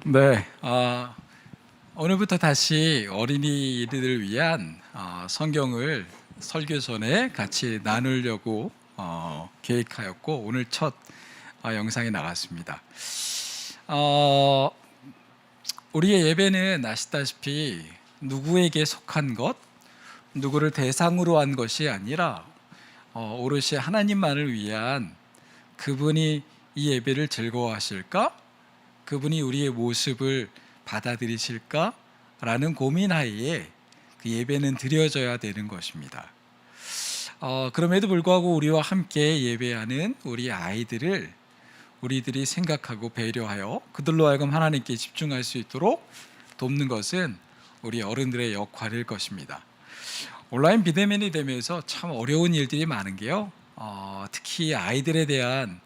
네, 오늘부터 다시 어린이들을 위한 성경을 설교 전에 같이 나누려고 계획하였고 오늘 첫 영상이 나갔습니다. 우리의 예배는 아시다시피 누구에게 속한 것, 누구를 대상으로 한 것이 아니라 오롯이 하나님만을 위한, 그분이 이 예배를 즐거워하실까? 그분이 우리의 모습을 받아들이실까? 라는 고민하에 그 예배는 드려져야 되는 것입니다. 그럼에도 불구하고 우리와 함께 예배하는 우리 아이들을 우리들이 생각하고 배려하여 그들로 하여금 하나님께 집중할 수 있도록 돕는 것은 우리 어른들의 역할일 것입니다. 온라인 비대면이 되면서 참 어려운 일들이 많은 게요, 특히 아이들에 대한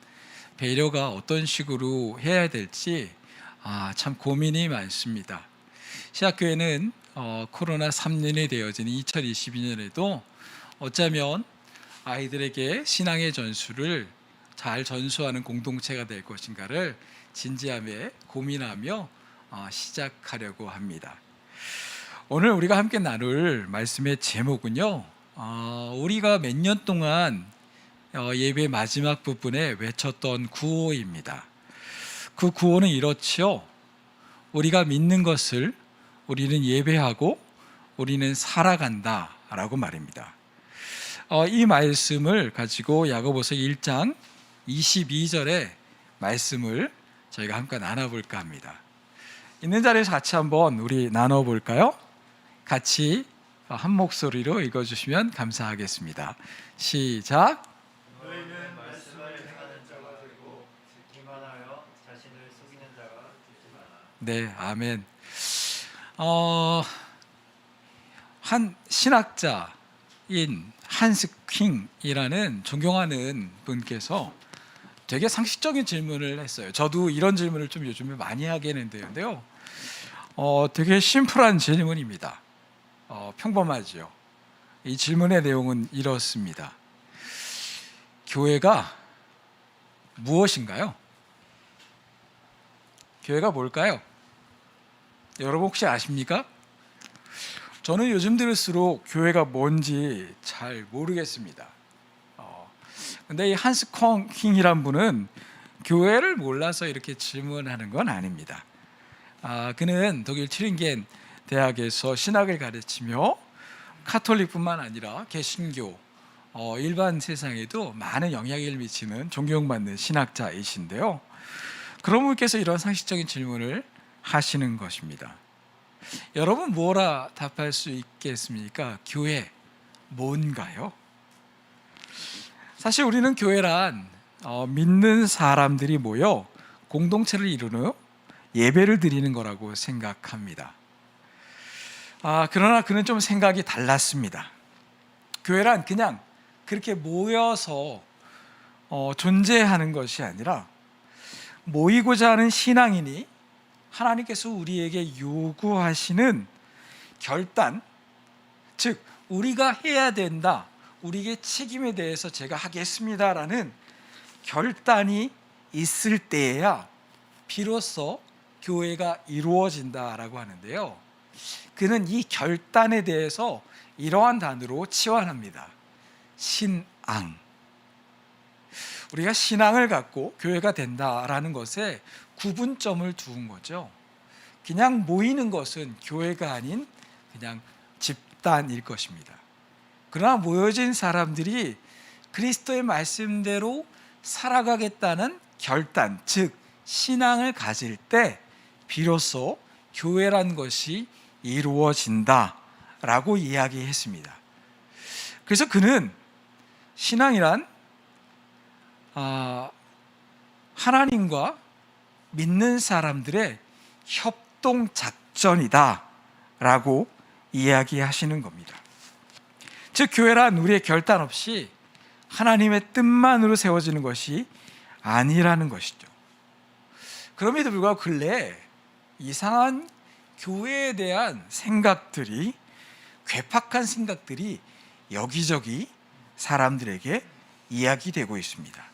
배려가 어떤 식으로 해야 될지 참 고민이 많습니다. 시학교회는 코로나 3년이 되어진 2022년에도 어쩌면 아이들에게 신앙의 전수를 잘 전수하는 공동체가 될 것인가를 진지하게 고민하며 시작하려고 합니다. 오늘 우리가 함께 나눌 말씀의 제목은요, 우리가 몇 년 동안 예배 마지막 부분에 외쳤던 구호입니다. 그 구호는 이렇지요. 우리가 믿는 것을 우리는 예배하고 우리는 살아간다 라고 말입니다. 이 말씀을 가지고 야고보서 1장 22절의 말씀을 저희가 함께 나눠볼까 합니다. 있는 자리에서 같이 한번 우리 나눠볼까요? 같이 한 목소리로 읽어주시면 감사하겠습니다. 시작. 너희는 말씀을 행하는 자가 되고 듣기만 하여 자신을 속이는 자가 되지 마라. 네, 아멘. 한 신학자인 한스 킹이라는 존경하는 분께서 되게 상식적인 질문을 했어요. 저도 이런 질문을 좀 요즘에 많이 하게 되는데요. 되게 심플한 질문입니다. 평범하지요. 이 질문의 내용은 이렇습니다. 교회가 무엇인가요? 교회가 뭘까요? 여러분 혹시 아십니까? 저는 요즘 들을수록 교회가 뭔지 잘 모르겠습니다. 근데 이 한스 킹이란 분은 교회를 몰라서 이렇게 질문하는 건 아닙니다. 그는 독일 튜링겐 대학에서 신학을 가르치며 카톨릭뿐만 아니라 개신교, 일반 세상에도 많은 영향을 미치는 존경받는 신학자이신데요. 그런 분께서 이런 상식적인 질문을 하시는 것입니다. 여러분 뭐라 답할 수 있겠습니까? 교회 뭔가요? 사실 우리는 교회란 믿는 사람들이 모여 공동체를 이루는 예배를 드리는 거라고 생각합니다. 그러나 그는 좀 생각이 달랐습니다. 교회란 그냥 그렇게 모여서 존재하는 것이 아니라 모이고자 하는 신앙인이 하나님께서 우리에게 요구하시는 결단, 즉 우리가 해야 된다, 우리에게 책임에 대해서 제가 하겠습니다라는 결단이 있을 때에야 비로소 교회가 이루어진다라고 하는데요. 그는 이 결단에 대해서 이러한 단어로 치환합니다. 신앙. 우리가 신앙을 갖고 교회가 된다라는 것에 구분점을 두은 거죠. 그냥 모이는 것은 교회가 아닌 그냥 집단일 것입니다. 그러나 모여진 사람들이 그리스도의 말씀대로 살아가겠다는 결단, 즉 신앙을 가질 때 비로소 교회란 것이 이루어진다라고 이야기했습니다. 그래서 그는 신앙이란 하나님과 믿는 사람들의 협동작전이다라고 이야기하시는 겁니다. 즉 교회란 우리의 결단 없이 하나님의 뜻만으로 세워지는 것이 아니라는 것이죠. 그럼에도 불구하고 근래에 이상한 교회에 대한 생각들이, 괴팍한 생각들이 여기저기 사람들에게 이야기되고 있습니다.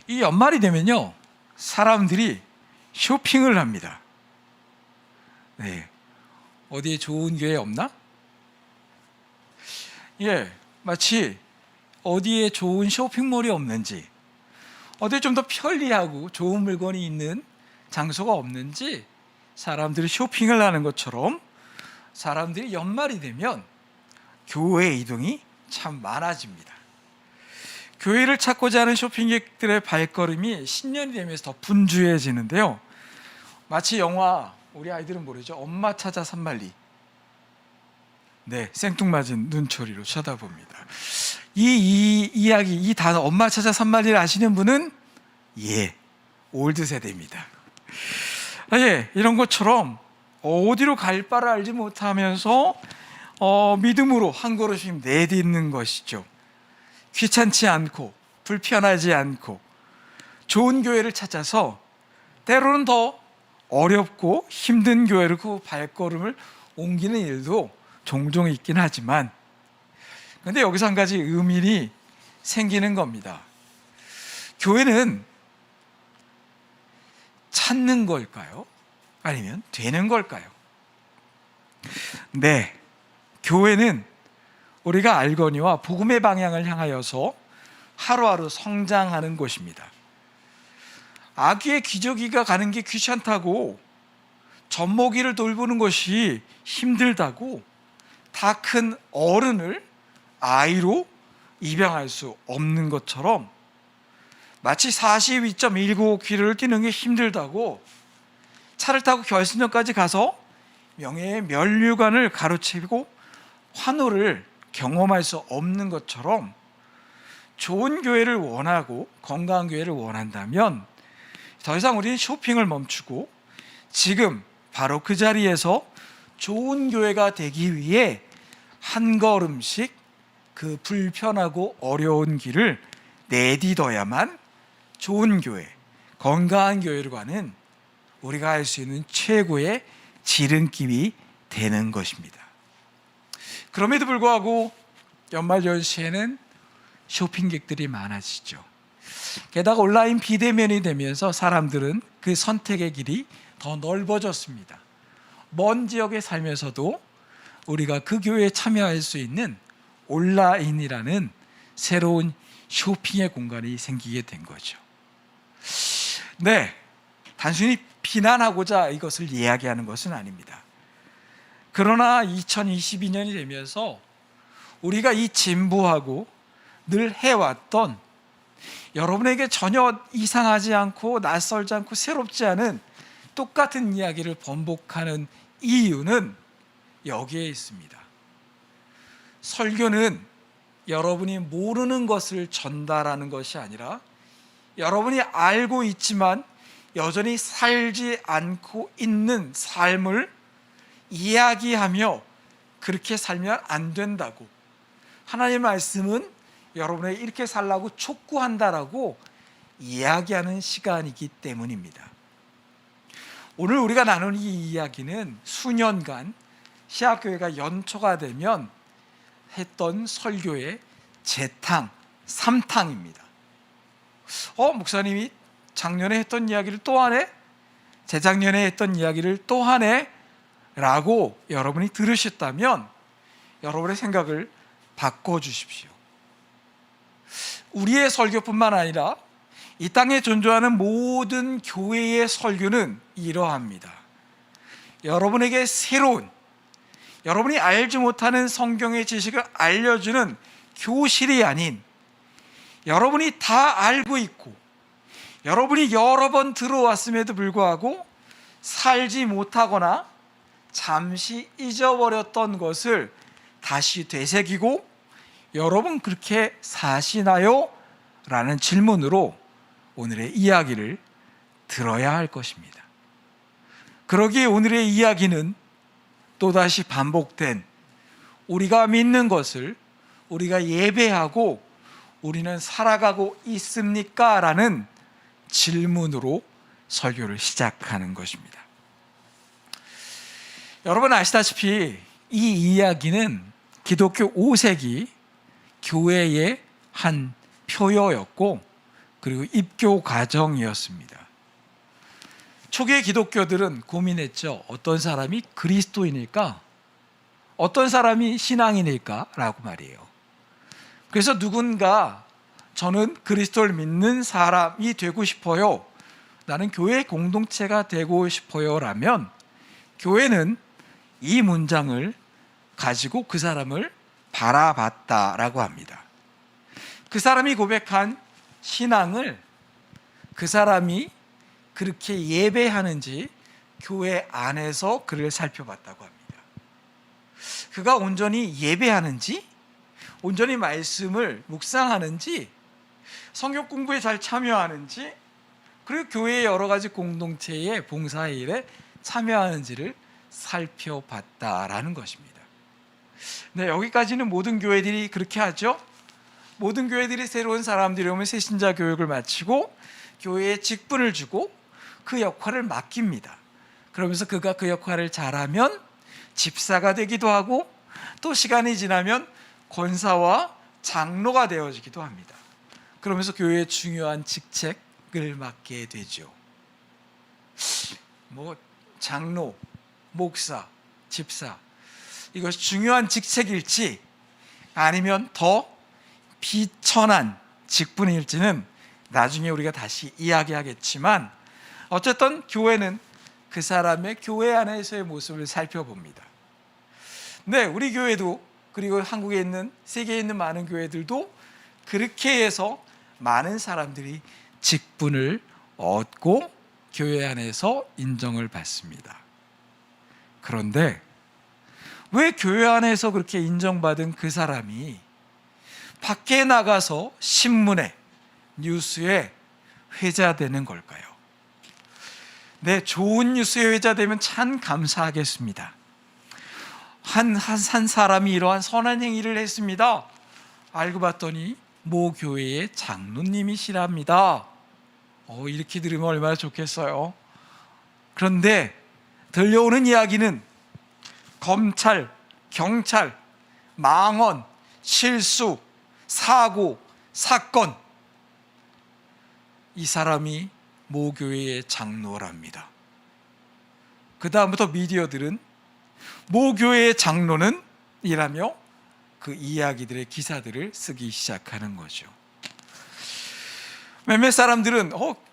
이 연말이 되면요, 사람들이 쇼핑을 합니다. 네. 어디에 좋은 교회 없나? 예, 마치 어디에 좋은 쇼핑몰이 없는지, 어디에 좀 더 편리하고 좋은 물건이 있는 장소가 없는지 사람들이 쇼핑을 하는 것처럼 사람들이 연말이 되면 교회 이동이 참 많아집니다. 교회를 찾고자 하는 쇼핑객들의 발걸음이 신년이 되면서 더 분주해지는데요. 마치 영화, 우리 아이들은 모르죠, 엄마 찾아 산말리. 네, 생뚱맞은 눈초리로 쳐다봅니다. 이 이야기, 이 단어 엄마 찾아 산말리를 아시는 분은 예, 올드 세대입니다. 예, 이런 것처럼 어디로 갈 바를 알지 못하면서 믿음으로 한 걸음씩 내딛는 것이죠. 귀찮지 않고 불편하지 않고 좋은 교회를 찾아서 때로는 더 어렵고 힘든 교회로 그 발걸음을 옮기는 일도 종종 있긴 하지만, 그런데 여기서 한 가지 의문이 생기는 겁니다. 교회는 찾는 걸까요? 아니면 되는 걸까요? 네, 교회는 우리가 알거니와 복음의 방향을 향하여서 하루하루 성장하는 곳입니다. 아기의 기저귀가 가는 게 귀찮다고, 젖먹이를 돌보는 것이 힘들다고 다 큰 어른을 아이로 입양할 수 없는 것처럼, 마치 42.195km를 뛰는 게 힘들다고 차를 타고 결승점까지 가서 명예의 면류관을 가로채고 환호를 경험할 수 없는 것처럼, 좋은 교회를 원하고 건강한 교회를 원한다면 더 이상 우리는 쇼핑을 멈추고 지금 바로 그 자리에서 좋은 교회가 되기 위해 한 걸음씩 그 불편하고 어려운 길을 내딛어야만 좋은 교회, 건강한 교회로 가는 우리가 할 수 있는 최고의 지름길이 되는 것입니다. 그럼에도 불구하고 연말연시에는 쇼핑객들이 많아지죠. 게다가 온라인 비대면이 되면서 사람들은 그 선택의 길이 더 넓어졌습니다. 먼 지역에 살면서도 우리가 그 교회에 참여할 수 있는 온라인이라는 새로운 쇼핑의 공간이 생기게 된 거죠. 네, 단순히 비난하고자 이것을 이야기하는 것은 아닙니다. 그러나 2022년이 되면서 우리가 이 진부하고 늘 해왔던, 여러분에게 전혀 이상하지 않고 낯설지 않고 새롭지 않은 똑같은 이야기를 번복하는 이유는 여기에 있습니다. 설교는 여러분이 모르는 것을 전달하는 것이 아니라 여러분이 알고 있지만 여전히 살지 않고 있는 삶을 이야기하며 그렇게 살면 안 된다고, 하나님의 말씀은 여러분에게 이렇게 살라고 촉구한다라고 이야기하는 시간이기 때문입니다. 오늘 우리가 나눈 이 이야기는 수년간 시학교회가 연초가 되면 했던 설교의 재탕, 3탕입니다. 목사님이 작년에 했던 이야기를 또 하네? 재작년에 했던 이야기를 또 하네? 라고 여러분이 들으셨다면 여러분의 생각을 바꿔주십시오. 우리의 설교뿐만 아니라 이 땅에 존재하는 모든 교회의 설교는 이러합니다. 여러분에게 새로운, 여러분이 알지 못하는 성경의 지식을 알려주는 교실이 아닌, 여러분이 다 알고 있고 여러분이 여러 번 들어왔음에도 불구하고 살지 못하거나 잠시 잊어버렸던 것을 다시 되새기고 여러분 그렇게 사시나요? 라는 질문으로 오늘의 이야기를 들어야 할 것입니다. 그러기에 오늘의 이야기는 또다시 반복된, 우리가 믿는 것을 우리가 예배하고 우리는 살아가고 있습니까? 라는 질문으로 설교를 시작하는 것입니다. 여러분 아시다시피 이 이야기는 기독교 5세기 교회의 한 표어였고 그리고 입교 과정이었습니다. 초기의 기독교들은 고민했죠. 어떤 사람이 그리스도인일까? 어떤 사람이 신앙인일까라고 말이에요. 그래서 누군가 저는 그리스도를 믿는 사람이 되고 싶어요, 나는 교회 공동체가 되고 싶어요 라면 교회는 이 문장을 가지고 그 사람을 바라봤다라고 합니다. 그 사람이 고백한 신앙을 그 사람이 그렇게 예배하는지 교회 안에서 그를 살펴봤다고 합니다. 그가 온전히 예배하는지, 온전히 말씀을 묵상하는지, 성경 공부에 잘 참여하는지, 그리고 교회의 여러 가지 공동체의 봉사의 일에 참여하는지를 살펴봤다라는 것입니다. 네, 여기까지는 모든 교회들이 그렇게 하죠. 모든 교회들이 새로운 사람들이 오면 새신자 교육을 마치고 교회에 직분을 주고 그 역할을 맡깁니다. 그러면서 그가 그 역할을 잘하면 집사가 되기도 하고 또 시간이 지나면 권사와 장로가 되어지기도 합니다. 그러면서 교회의 중요한 직책을 맡게 되죠. 장로, 목사, 집사, 이것이 중요한 직책일지 아니면 더 비천한 직분일지는 나중에 우리가 다시 이야기하겠지만, 어쨌든 교회는 그 사람의 교회 안에서의 모습을 살펴봅니다. 네, 우리 교회도, 그리고 한국에 있는, 세계에 있는 많은 교회들도 그렇게 해서 많은 사람들이 직분을 얻고 교회 안에서 인정을 받습니다. 그런데 왜 교회 안에서 그렇게 인정받은 그 사람이 밖에 나가서 신문에, 뉴스에 회자되는 걸까요? 네, 좋은 뉴스에 회자되면 참 감사하겠습니다. 한 사람이 이러한 선한 행위를 했습니다. 알고 봤더니 모 교회의 장로님이시랍니다. 이렇게 들으면 얼마나 좋겠어요. 그런데 들려오는 이야기는 검찰, 경찰, 망언, 실수, 사고, 사건, 이 사람이 모 교회의 장로랍니다. 그 다음부터 미디어들은 모 교회의 장로는 이라며 그 이야기들의 기사들을 쓰기 시작하는 거죠. 몇몇 사람들은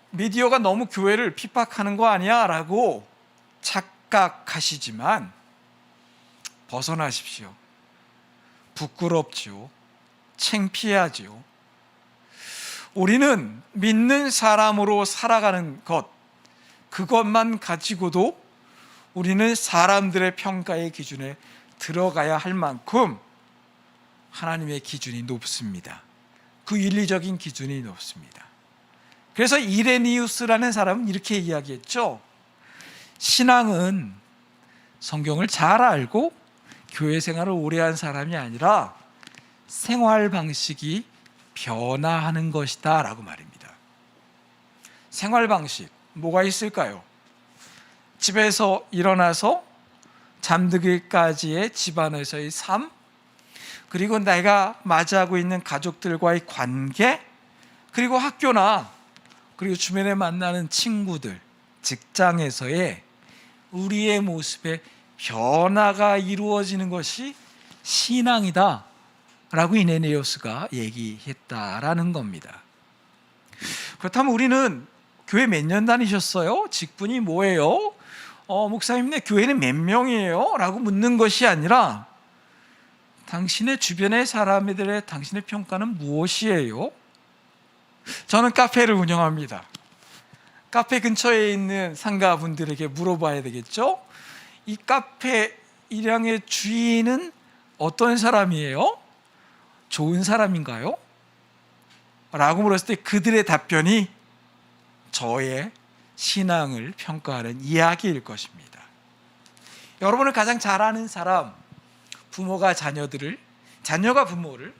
미디어가 너무 교회를 핍박하는 거 아니야? 라고 착각하시지만 벗어나십시오. 부끄럽죠. 창피하죠. 우리는 믿는 사람으로 살아가는 것, 그것만 가지고도 우리는 사람들의 평가의 기준에 들어가야 할 만큼 하나님의 기준이 높습니다. 그 윤리적인 기준이 높습니다. 그래서 이레니우스라는 사람은 이렇게 이야기했죠. 신앙은 성경을 잘 알고 교회 생활을 오래 한 사람이 아니라 생활 방식이 변화하는 것이다 라고 말입니다. 생활 방식, 뭐가 있을까요? 집에서 일어나서 잠들기까지의 집안에서의 삶, 그리고 내가 맞이하고 있는 가족들과의 관계, 그리고 학교나 그리고 주변에 만나는 친구들, 직장에서의 우리의 모습의 변화가 이루어지는 것이 신앙이다 라고 이레니우스가 얘기했다라는 겁니다. 그렇다면 우리는 교회 몇 년 다니셨어요? 직분이 뭐예요? 목사님, 네, 교회는 몇 명이에요? 라고 묻는 것이 아니라 당신의 주변의 사람들의 당신의 평가는 무엇이에요? 저는 카페를 운영합니다. 카페 근처에 있는 상가분들에게 물어봐야 되겠죠? 이 카페 일양의 주인은 어떤 사람이에요? 좋은 사람인가요? 라고 물었을 때 그들의 답변이 저의 신앙을 평가하는 이야기일 것입니다. 여러분을 가장 잘 아는 사람, 부모가 자녀들을, 자녀가 부모를,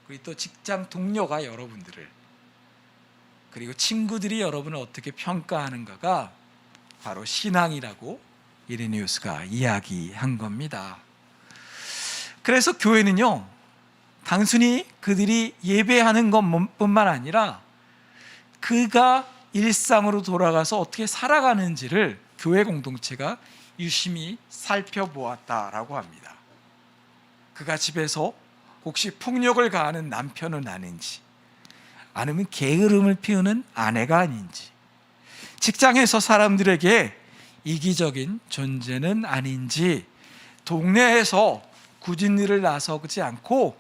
그리고 또 직장 동료가 여러분들을, 그리고 친구들이 여러분을 어떻게 평가하는가가 바로 신앙이라고 이레니우스가 이야기한 겁니다. 그래서 교회는요, 단순히 그들이 예배하는 것뿐만 아니라 그가 일상으로 돌아가서 어떻게 살아가는지를 교회 공동체가 유심히 살펴보았다라고 합니다. 그가 집에서 혹시 폭력을 가하는 남편은 아닌지, 아니면 게으름을 피우는 아내가 아닌지, 직장에서 사람들에게 이기적인 존재는 아닌지, 동네에서 굳은 일을 나서지 않고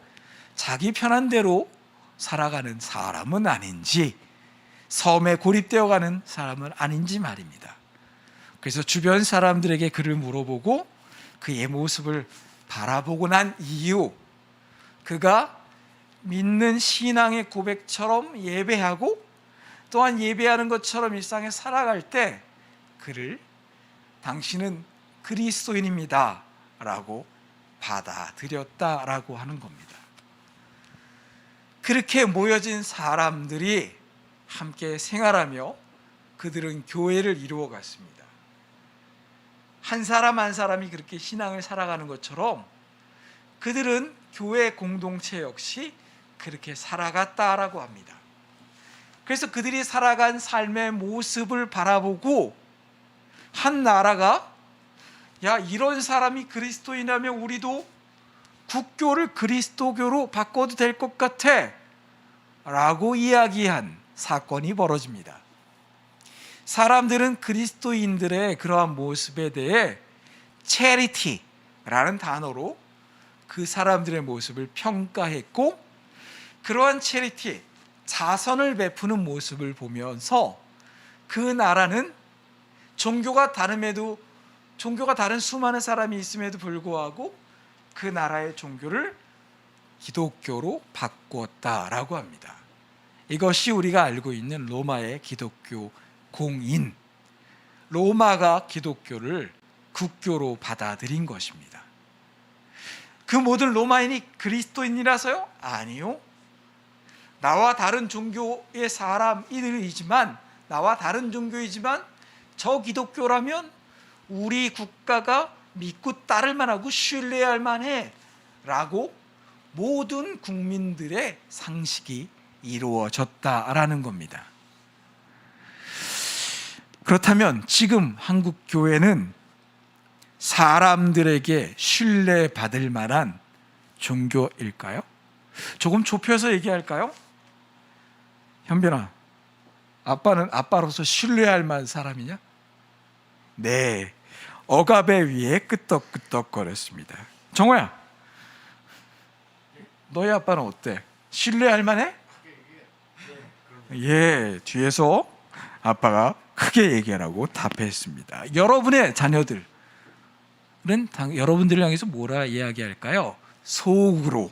자기 편한 대로 살아가는 사람은 아닌지, 섬에 고립되어가는 사람은 아닌지 말입니다. 그래서 주변 사람들에게 그를 물어보고 그의 모습을 바라보고 난 이후 그가 믿는 신앙의 고백처럼 예배하고 또한 예배하는 것처럼 일상에 살아갈 때 그를 당신은 그리스도인입니다 라고 받아들였다라고 하는 겁니다. 그렇게 모여진 사람들이 함께 생활하며 그들은 교회를 이루어갔습니다. 한 사람 한 사람이 그렇게 신앙을 살아가는 것처럼 그들은 교회 공동체 역시 그렇게 살아갔다라고 합니다. 그래서 그들이 살아간 삶의 모습을 바라보고 한 나라가 야, 이런 사람이 그리스도인이라면 우리도 국교를 그리스도교로 바꿔도 될 것 같아 라고 이야기한 사건이 벌어집니다. 사람들은 그리스도인들의 그러한 모습에 대해 charity라는 단어로 그 사람들의 모습을 평가했고, 그러한 체리티, 자선을 베푸는 모습을 보면서 그 나라는 종교가 다른 수많은 사람이 있음에도 불구하고 그 나라의 종교를 기독교로 바꾸었다라고 합니다. 이것이 우리가 알고 있는 로마의 기독교 공인, 로마가 기독교를 국교로 받아들인 것입니다. 그 모든 로마인이 그리스도인이라서요? 아니요. 나와 다른 종교의 사람이지만, 나와 다른 종교이지만 저 기독교라면 우리 국가가 믿고 따를 만하고 신뢰할 만해 라고 모든 국민들의 상식이 이루어졌다라는 겁니다. 그렇다면 지금 한국 교회는 사람들에게 신뢰받을 만한 종교일까요? 조금 좁혀서 얘기할까요? 현빈아, 아빠는 아빠로서 신뢰할 만한 사람이냐? 네, 억압에 의해 끄떡끄떡거렸습니다. 정호야, 너희 아빠는 어때? 신뢰할 만해? 예, 뒤에서 아빠가 크게 얘기하라고 답했습니다. 여러분의 자녀들은 여러분들을 향해서 뭐라 이야기할까요? 속으로,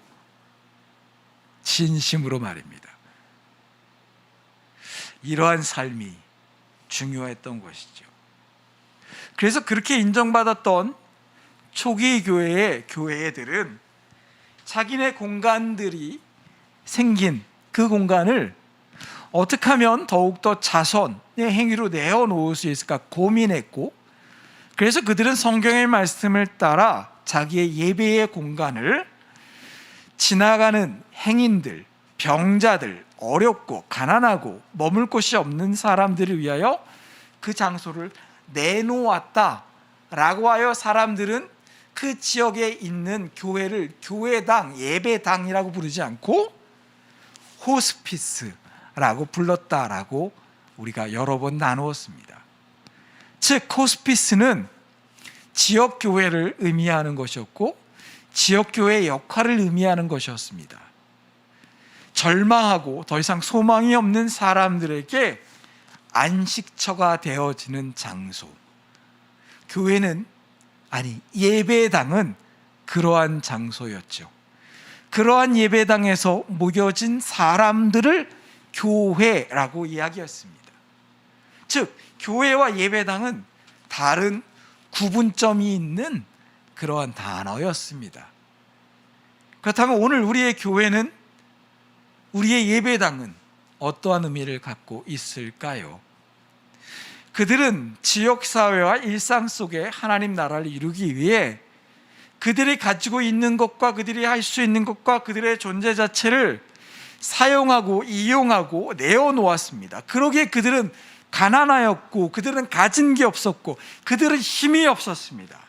진심으로 말입니다. 이러한 삶이 중요했던 것이죠. 그래서 그렇게 인정받았던 초기 교회의 교회들은 자기네 공간들이 생긴 그 공간을 어떻게 하면 더욱더 자선의 행위로 내어놓을 수 있을까 고민했고, 그래서 그들은 성경의 말씀을 따라 자기의 예배의 공간을 지나가는 행인들, 병자들, 어렵고 가난하고 머물 곳이 없는 사람들을 위하여 그 장소를 내놓았다라고 하여 사람들은 그 지역에 있는 교회를 교회당, 예배당이라고 부르지 않고 호스피스라고 불렀다라고 우리가 여러 번 나누었습니다. 즉 호스피스는 지역교회를 의미하는 것이었고 지역교회의 역할을 의미하는 것이었습니다. 절망하고 더 이상 소망이 없는 사람들에게 안식처가 되어지는 장소. 교회는, 아니 예배당은 그러한 장소였죠. 그러한 예배당에서 모여진 사람들을 교회라고 이야기했습니다. 즉 교회와 예배당은 다른 구분점이 있는 그러한 단어였습니다. 그렇다면 오늘 우리의 교회는, 우리의 예배당은 어떠한 의미를 갖고 있을까요? 그들은 지역사회와 일상 속에 하나님 나라를 이루기 위해 그들이 가지고 있는 것과 그들이 할 수 있는 것과 그들의 존재 자체를 사용하고 이용하고 내어놓았습니다. 그러기에 그들은 가난하였고 그들은 가진 게 없었고 그들은 힘이 없었습니다.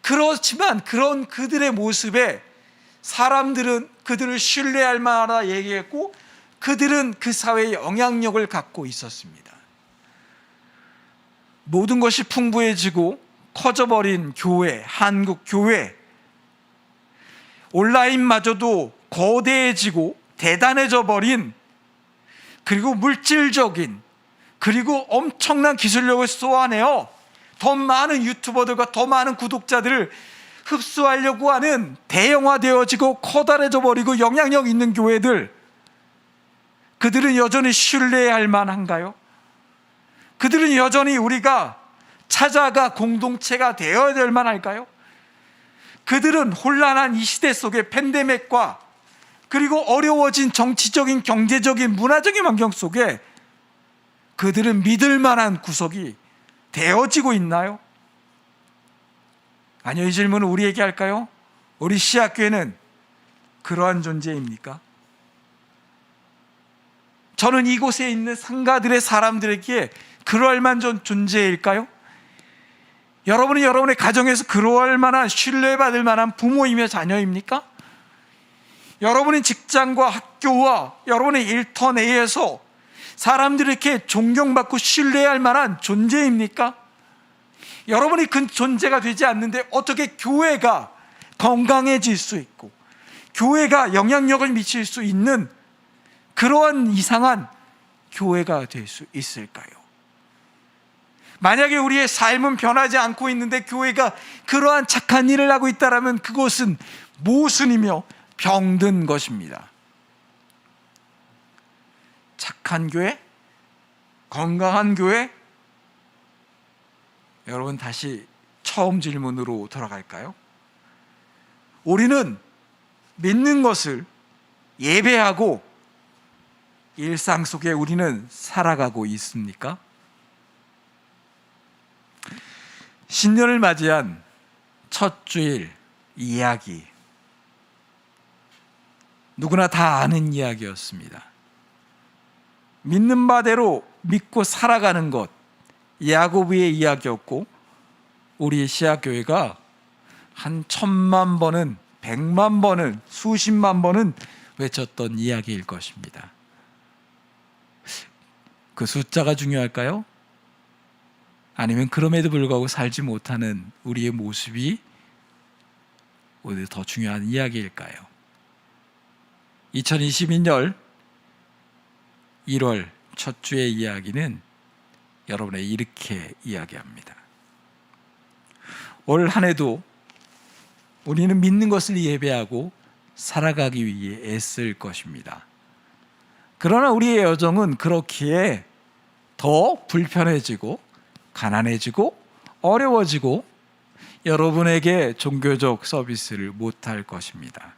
그렇지만 그런 그들의 모습에 사람들은 그들을 신뢰할 만하다 얘기했고 그들은 그 사회에 영향력을 갖고 있었습니다. 모든 것이 풍부해지고 커져버린 교회, 한국 교회, 온라인마저도 거대해지고 대단해져 버린, 그리고 물질적인, 그리고 엄청난 기술력을 쏘아내어 더 많은 유튜버들과 더 많은 구독자들을 흡수하려고 하는 대형화되어지고 커다래져 버리고 영향력 있는 교회들, 그들은 여전히 신뢰할 만한가요? 그들은 여전히 우리가 찾아가 공동체가 되어야 될 만할까요? 그들은 혼란한 이 시대 속에 팬데믹과 그리고 어려워진 정치적인, 경제적인, 문화적인 환경 속에 그들은 믿을 만한 구석이 되어지고 있나요? 아니요, 이 질문은 우리에게 할까요? 우리 시학교회는 그러한 존재입니까? 저는 이곳에 있는 상가들의 사람들에게 그럴 만한 존재일까요? 여러분은 여러분의 가정에서 그럴 만한, 신뢰받을 만한 부모이며 자녀입니까? 여러분의 직장과 학교와 여러분의 일터 내에서 사람들에게 존경받고 신뢰할 만한 존재입니까? 여러분이 그 존재가 되지 않는데 어떻게 교회가 건강해질 수 있고 교회가 영향력을 미칠 수 있는 그러한 이상한 교회가 될 수 있을까요? 만약에 우리의 삶은 변하지 않고 있는데 교회가 그러한 착한 일을 하고 있다면 그것은 모순이며 병든 것입니다. 착한 교회? 건강한 교회? 여러분, 다시 처음 질문으로 돌아갈까요? 우리는 믿는 것을 예배하고 일상 속에 우리는 살아가고 있습니까? 신년을 맞이한 첫 주일 이야기, 누구나 다 아는 이야기였습니다. 믿는 바대로 믿고 살아가는 것, 야고보의 이야기였고 우리 시학교회가 한 1000만 번은, 100만 번은, 수십만 번은 외쳤던 이야기일 것입니다. 그 숫자가 중요할까요? 아니면 그럼에도 불구하고 살지 못하는 우리의 모습이 오히려 더 중요한 이야기일까요? 2022년 1월 첫 주의 이야기는 여러분에게 이렇게 이야기합니다. 올 한 해도 우리는 믿는 것을 예배하고 살아가기 위해 애쓸 것입니다. 그러나 우리의 여정은 그렇기에 더 불편해지고 가난해지고 어려워지고 여러분에게 종교적 서비스를 못할 것입니다.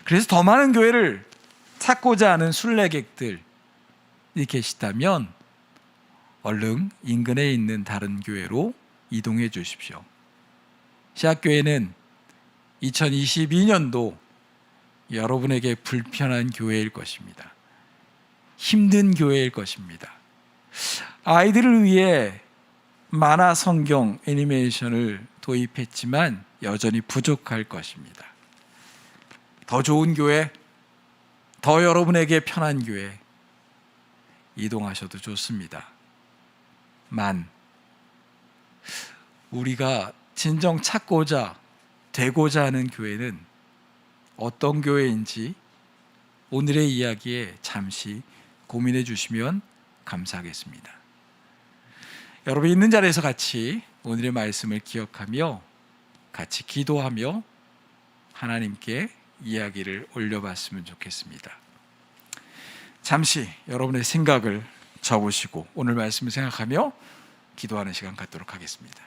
그래서 더 많은 교회를 찾고자 하는 순례객들이 계시다면 얼른 인근에 있는 다른 교회로 이동해 주십시오. 시학교회는 2022년도 여러분에게 불편한 교회일 것입니다. 힘든 교회일 것입니다. 아이들을 위해 만화 성경 애니메이션을 도입했지만 여전히 부족할 것입니다. 더 좋은 교회, 더 여러분에게 편한 교회 이동하셔도 좋습니다. 만 우리가 진정 찾고자 되고자 하는 교회는 어떤 교회인지 오늘의 이야기에 잠시 고민해 주시면 감사하겠습니다. 여러분 있는 자리에서 같이 오늘의 말씀을 기억하며 같이 기도하며 하나님께 이야기를 올려봤으면 좋겠습니다. 잠시 여러분의 생각을 접으시고 오늘 말씀을 생각하며 기도하는 시간 갖도록 하겠습니다.